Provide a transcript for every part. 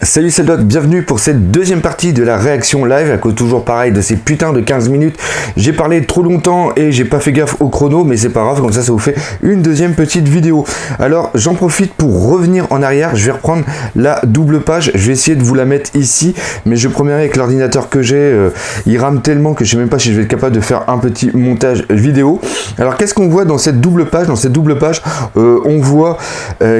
Salut, c'est Doc, bienvenue pour cette deuxième partie de la réaction live, à cause toujours pareil de ces putains de 15 minutes. J'ai parlé trop longtemps et j'ai pas fait gaffe au chrono, mais c'est pas grave, comme ça vous fait une deuxième petite vidéo. Alors j'en profite pour revenir en arrière, je vais reprendre la double page, je vais essayer de vous la mettre ici, mais je promets avec l'ordinateur que j'ai, il rame tellement que je sais même pas si je vais être capable de faire un petit montage vidéo. Alors qu'est-ce qu'on voit dans cette double page? Dans cette double page, on voit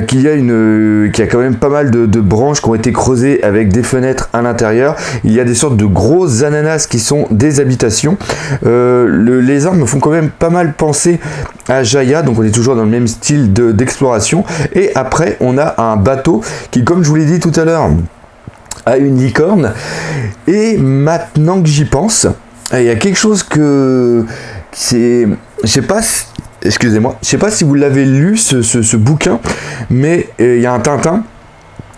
qu'il y a quand même pas mal de branches qui ont été creusées avec des fenêtres à l'intérieur. Il y a des sortes de gros ananas qui sont des habitations. Les arbres me font quand même pas mal penser à Jaya, donc on est toujours dans le même style d'exploration. Et après on a un bateau qui, comme je vous l'ai dit tout à l'heure, a une licorne. Et maintenant que j'y pense, il y a quelque chose que c'est, je sais pas, excusez-moi, je sais pas si vous l'avez lu ce bouquin, mais il y a un Tintin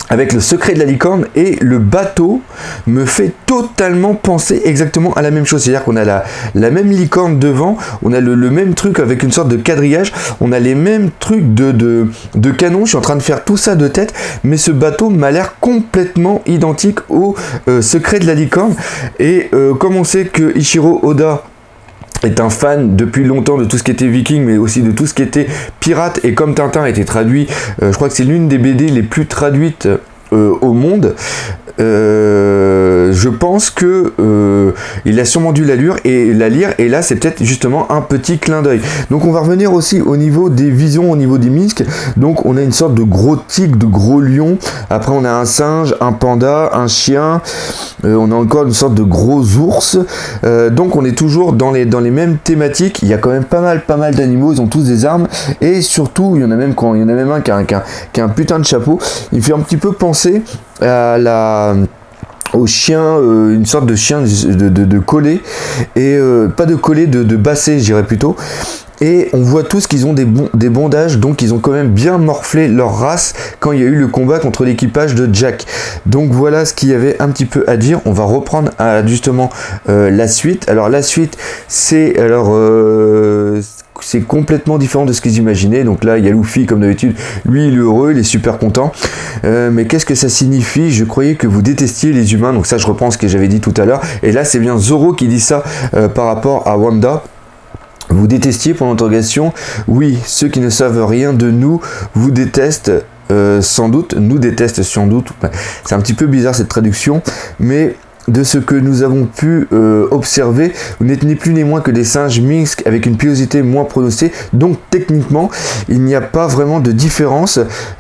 avec le secret de la licorne, et le bateau me fait totalement penser exactement à la même chose. C'est-à-dire qu'on a la même licorne devant, on a le même truc avec une sorte de quadrillage, on a les mêmes trucs de canon. Je suis en train de faire tout ça de tête, mais ce bateau m'a l'air complètement identique au secret de la licorne. Et comme on sait que Eiichiro Oda est un fan depuis longtemps de tout ce qui était viking, mais aussi de tout ce qui était pirate, et comme Tintin a été traduit, je crois que c'est l'une des BD les plus traduites au monde, je pense que il a sûrement dû la lire, et là c'est peut-être justement un petit clin d'œil. Donc on va revenir aussi au niveau des visions, au niveau des muscles. Donc on a une sorte de gros tigre, de gros lion, après on a un singe, un panda, un chien, on a encore une sorte de gros ours. Donc on est toujours dans les mêmes thématiques. Il y a quand même pas mal d'animaux, ils ont tous des armes, et surtout il y en a même un qui a un putain de chapeau. Il fait un petit peu penser à au chien, une sorte de chien de collet, et pas de collet, de basset, je dirais plutôt. Et on voit tous qu'ils ont des bondages, donc ils ont quand même bien morflé leur race quand il y a eu le combat contre l'équipage de Jack. Donc voilà ce qu'il y avait un petit peu à dire. On va reprendre justement la suite. Alors la suite, c'est c'est complètement différent de ce qu'ils imaginaient. Donc là, il y a Luffy comme d'habitude. Lui, il est heureux, il est super content. Mais qu'est-ce que ça signifie? Je croyais que vous détestiez les humains. Donc ça, je reprends ce que j'avais dit tout à l'heure. Et là, c'est bien Zoro qui dit ça par rapport à Wanda. Vous détestiez pour l'interrogation? Oui, ceux qui ne savent rien de nous vous détestent sans doute, nous détestent sans doute. C'est un petit peu bizarre cette traduction, mais de ce que nous avons pu observer, vous n'êtes ni plus ni moins que des singes mixtes avec une pilosité moins prononcée, donc techniquement il n'y a pas vraiment de différence.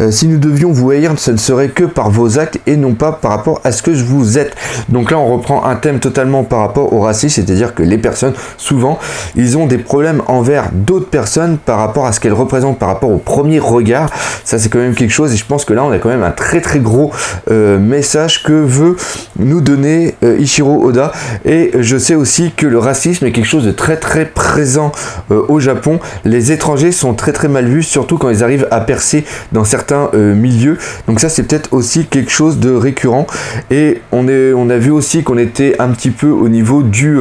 Si nous devions vous haïr, ce ne serait que par vos actes et non pas par rapport à ce que vous êtes. Donc là on reprend un thème totalement par rapport au racisme, c'est-à-dire que les personnes, souvent, ils ont des problèmes envers d'autres personnes par rapport à ce qu'elles représentent, par rapport au premier regard. Ça c'est quand même quelque chose, et je pense que là on a quand même un très gros message que veut nous donner Eiichiro Oda. Et je sais aussi que le racisme est quelque chose de très présent au Japon. Les étrangers sont très mal vus, surtout quand ils arrivent à percer dans certains milieux. Donc ça c'est peut-être aussi quelque chose de récurrent. Et on a vu aussi qu'on était un petit peu au niveau du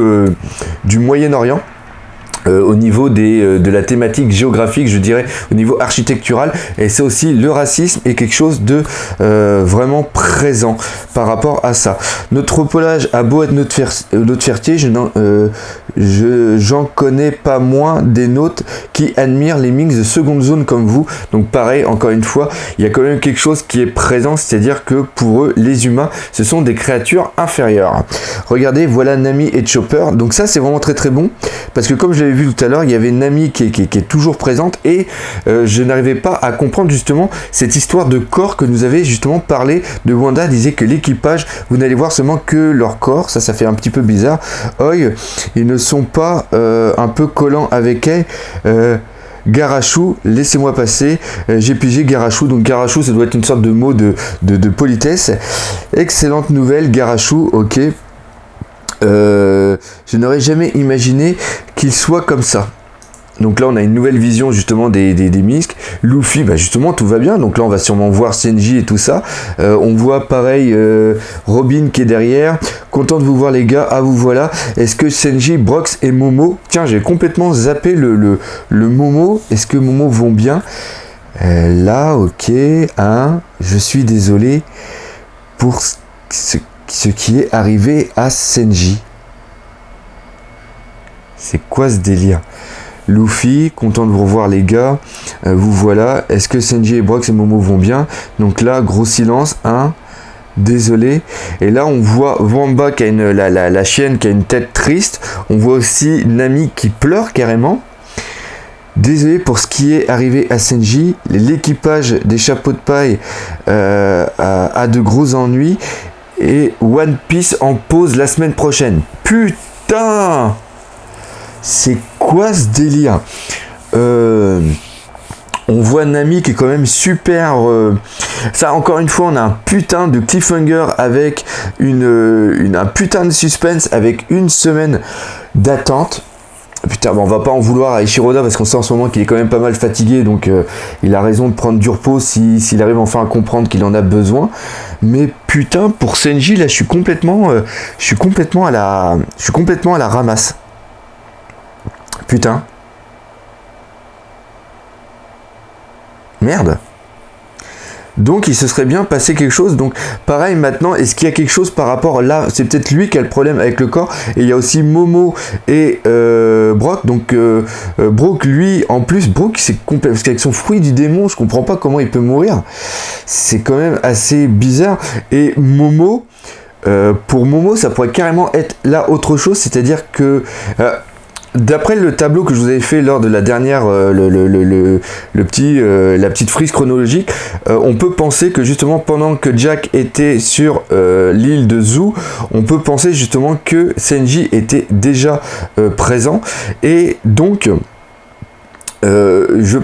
Moyen-Orient. Au niveau de la thématique géographique, je dirais, au niveau architectural, et c'est aussi le racisme est quelque chose de vraiment présent par rapport à ça. Notre pelage a beau être notre fierté, j'en connais pas moins des nôtres qui admirent les mix de seconde zone comme vous. Donc pareil, encore une fois, il y a quand même quelque chose qui est présent, c'est-à-dire que pour eux, les humains, ce sont des créatures inférieures. Regardez, voilà Nami et Chopper. Donc ça, c'est vraiment très bon, parce que comme je l'avais vu tout à l'heure, il y avait Nami qui est toujours présente, et je n'arrivais pas à comprendre justement cette histoire de corps que nous avait justement parlé de Wanda. Disait que l'équipage, vous n'allez voir seulement que leur corps. Ça fait un petit peu bizarre. Oi, ils ne sont pas un peu collants avec elle. Garachou, laissez-moi passer. J'ai pigé Garachou. Donc Garachou, ça doit être une sorte de mot de politesse. Excellente nouvelle, Garachou, ok. Je n'aurais jamais imaginé qu'il soit comme ça. Donc là on a une nouvelle vision justement des Misques. Luffy, bah justement tout va bien, donc là on va sûrement voir Senji et tout ça. On voit pareil Robin qui est derrière. Content de vous voir les gars, ah vous voilà. Est-ce que Senji, Brox et Momo, tiens j'ai complètement zappé le Momo, est-ce que Momo vont bien? Là ok, hein, je suis désolé. pour ce qui est arrivé à Senji. C'est quoi ce délire? Luffy, content de vous revoir les gars, vous voilà, est-ce que Senji et Brox et Momo vont bien? Donc là, gros silence, hein, désolé. Et là on voit Wamba qui a la chienne qui a une tête triste, on voit aussi Nami qui pleure carrément. Désolé pour ce qui est arrivé à Senji, l'équipage des chapeaux de paille a de gros ennuis et One Piece en pause la semaine prochaine. Putain! C'est quoi ce délire? On voit Nami qui est quand même super. Ça, encore une fois, on a un putain de cliffhanger avec un putain de suspense avec une semaine d'attente. Putain, bon, on va pas en vouloir à Ishiroda parce qu'on sait en ce moment qu'il est quand même pas mal fatigué, donc il a raison de prendre du repos s'il arrive enfin à comprendre qu'il en a besoin. Mais putain, pour Senji, là, je suis complètement à la ramasse. Putain. Merde. Donc il se serait bien passé quelque chose. Donc pareil maintenant, est-ce qu'il y a quelque chose par rapport là? C'est peut-être lui qui a le problème avec le corps. Et il y a aussi Momo et Brock. Donc Brock, lui, en plus, Brock c'est complet parce qu'avec son fruit du démon, je comprends pas comment il peut mourir. C'est quand même assez bizarre. Et Momo, pour Momo, ça pourrait carrément être là autre chose. C'est-à-dire que d'après le tableau que je vous avais fait lors de la dernière, la petite frise chronologique, on peut penser que justement pendant que Jack était sur l'île de Zou, on peut penser justement que Senji était déjà présent et donc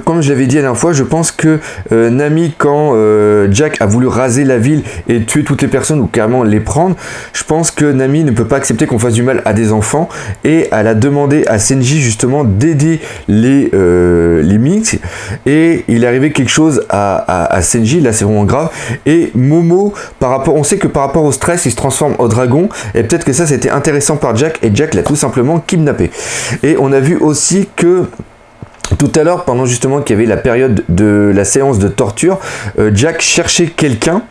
comme je l'avais dit la dernière fois, je pense que Nami, quand Jack a voulu raser la ville et tuer toutes les personnes ou carrément les prendre, je pense que Nami ne peut pas accepter qu'on fasse du mal à des enfants et elle a demandé à Senji justement d'aider les Minks et il est arrivé quelque chose à Senji, là c'est vraiment grave. Et Momo, on sait que par rapport au stress il se transforme en dragon et peut-être que ça c'était intéressant par Jack et Jack l'a tout simplement kidnappé. Et on a vu aussi que tout à l'heure, pendant justement qu'il y avait la période de la séance de torture, Jack cherchait quelqu'un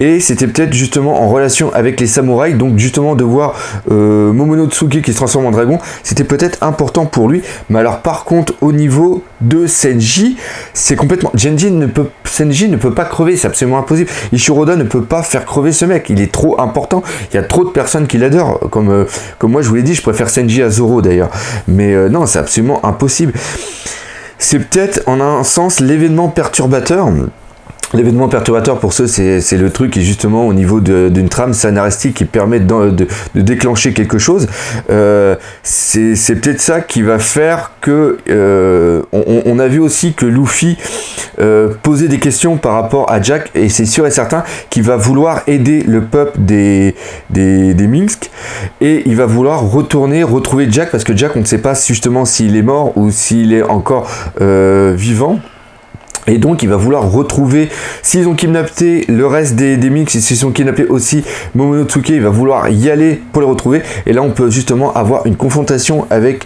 et c'était peut-être justement en relation avec les samouraïs, donc justement de voir Momonotsuke qui se transforme en dragon, c'était peut-être important pour lui. Mais alors par contre au niveau de Senji, c'est complètement... Senji ne peut pas crever, c'est absolument impossible. Ishiroda ne peut pas faire crever ce mec, il est trop important, il y a trop de personnes qui l'adorent, comme moi je vous l'ai dit, je préfère Senji à Zoro d'ailleurs, mais non, c'est absolument impossible. C'est peut-être en un sens l'événement perturbateur. L'événement perturbateur pour ceux, c'est le truc qui justement au niveau d'une trame scénaristique qui permet de déclencher quelque chose. C'est peut-être ça qui va faire que on a vu aussi que Luffy posait des questions par rapport à Jack et c'est sûr et certain qu'il va vouloir aider le peuple des Minsk et il va vouloir retrouver Jack parce que Jack on ne sait pas justement s'il est mort ou s'il est encore vivant. Et donc il va vouloir retrouver, s'ils ont kidnappé le reste des Minks, et s'ils ont kidnappé aussi Momonotsuke, il va vouloir y aller pour les retrouver. Et là on peut justement avoir une confrontation avec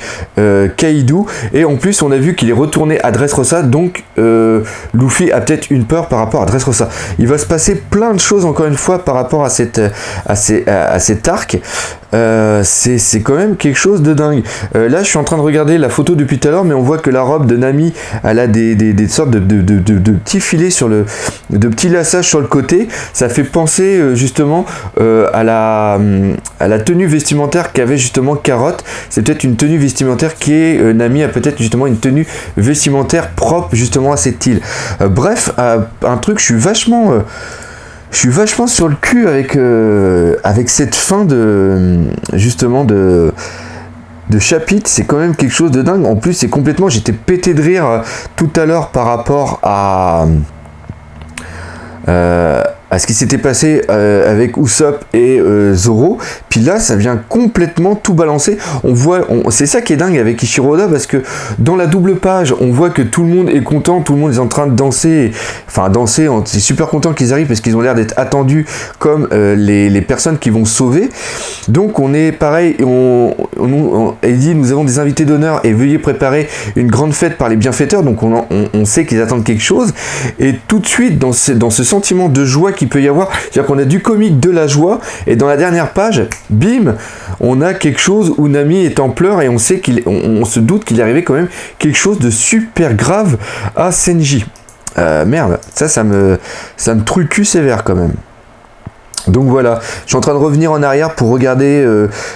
Kaido. Et en plus on a vu qu'il est retourné à Dressrosa, donc Luffy a peut-être une peur par rapport à Dressrosa. Il va se passer plein de choses encore une fois par rapport à cet arc. C'est quand même quelque chose de dingue. Là je suis en train de regarder la photo depuis tout à l'heure, mais on voit que la robe de Nami elle a des sortes de petits filets de petits lassages sur le côté. Ça fait penser justement à la tenue vestimentaire qu'avait justement Carotte. C'est peut-être une tenue vestimentaire qui est Nami a peut-être justement une tenue vestimentaire propre justement à cette île. Bref, un truc, je suis vachement sur le cul avec cette fin de chapitre. C'est quand même quelque chose de dingue. En plus c'est complètement, j'étais pété de rire tout à l'heure par rapport à ce qui s'était passé avec Usopp et Zoro. Puis là ça vient complètement tout balancer. C'est ça qui est dingue avec Ishiroda, parce que dans la double page on voit que tout le monde est content, tout le monde est en train de danser, c'est super content qu'ils arrivent parce qu'ils ont l'air d'être attendus comme les personnes qui vont sauver. Donc on est pareil, il dit nous avons des invités d'honneur et veuillez préparer une grande fête par les bienfaiteurs. Donc on sait qu'ils attendent quelque chose, et tout de suite dans ce sentiment de joie qui qu'il peut y avoir. C'est-à-dire qu'on a du comique, de la joie, et dans la dernière page, bim, on a quelque chose où Nami est en pleurs et on sait on se doute qu'il est arrivé quand même quelque chose de super grave à Senji. Merde, ça me trouille le cul sévère quand même. Donc voilà, je suis en train de revenir en arrière pour regarder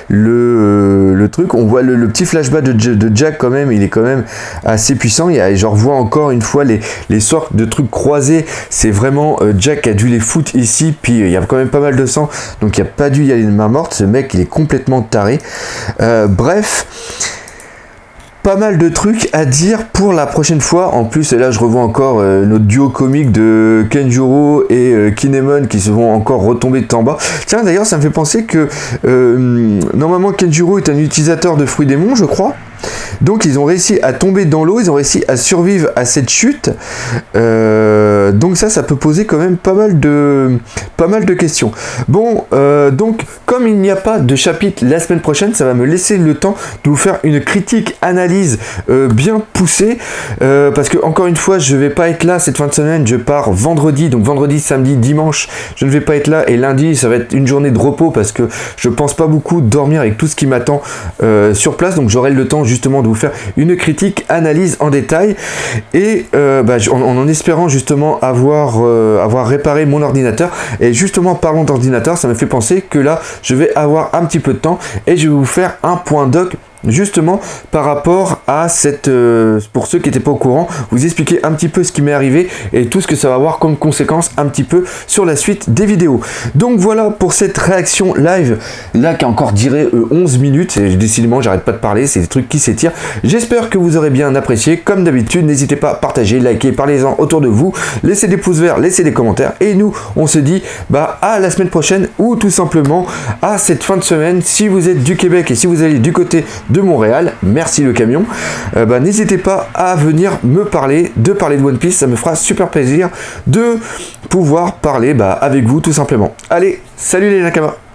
le truc. On voit le petit flashback de Jack quand même, il est quand même assez puissant. Je revois encore une fois les sortes de trucs croisés. C'est vraiment Jack qui a dû les foutre ici, puis il y a quand même pas mal de sang, donc il n'y a pas dû y aller de main morte. Ce mec, il est complètement taré. Bref... Pas mal de trucs à dire pour la prochaine fois. En plus, là, je revois encore notre duo comique de Kenjuro et Kinemon qui se vont encore retomber de en bas. Tiens, d'ailleurs, ça me fait penser que normalement, Kenjuro est un utilisateur de fruits démons, je crois. Donc ils ont réussi à tomber dans l'eau, ils ont réussi à survivre à cette chute. Donc ça peut poser quand même pas mal de questions. Bon, donc comme il n'y a pas de chapitre la semaine prochaine, ça va me laisser le temps de vous faire une critique analyse bien poussée. Parce que encore une fois, je vais pas être là cette fin de semaine, je pars vendredi, donc vendredi, samedi, dimanche, je ne vais pas être là, et lundi ça va être une journée de repos parce que je pense pas beaucoup dormir avec tout ce qui m'attend sur place, donc j'aurai le temps justement de vous faire une critique, analyse en détail, et en espérant justement avoir réparé mon ordinateur. Et justement, parlons d'ordinateur, ça me fait penser que là je vais avoir un petit peu de temps et je vais vous faire un point doc justement par rapport à cette pour ceux qui n'étaient pas au courant, vous expliquer un petit peu ce qui m'est arrivé et tout ce que ça va avoir comme conséquence un petit peu sur la suite des vidéos. Donc voilà pour cette réaction live là qui a encore duré 11 minutes, et décidément j'arrête pas de parler, c'est des trucs qui s'étirent. J'espère que vous aurez bien apprécié. Comme d'habitude, n'hésitez pas à partager, liker, parlez-en autour de vous, laissez des pouces verts, laissez des commentaires, et nous on se dit à la semaine prochaine, ou tout simplement à cette fin de semaine si vous êtes du Québec et si vous allez du côté de Montréal, merci le camion. N'hésitez pas à venir me parler de One Piece, ça me fera super plaisir de pouvoir parler avec vous tout simplement. Allez, salut les Nakamas.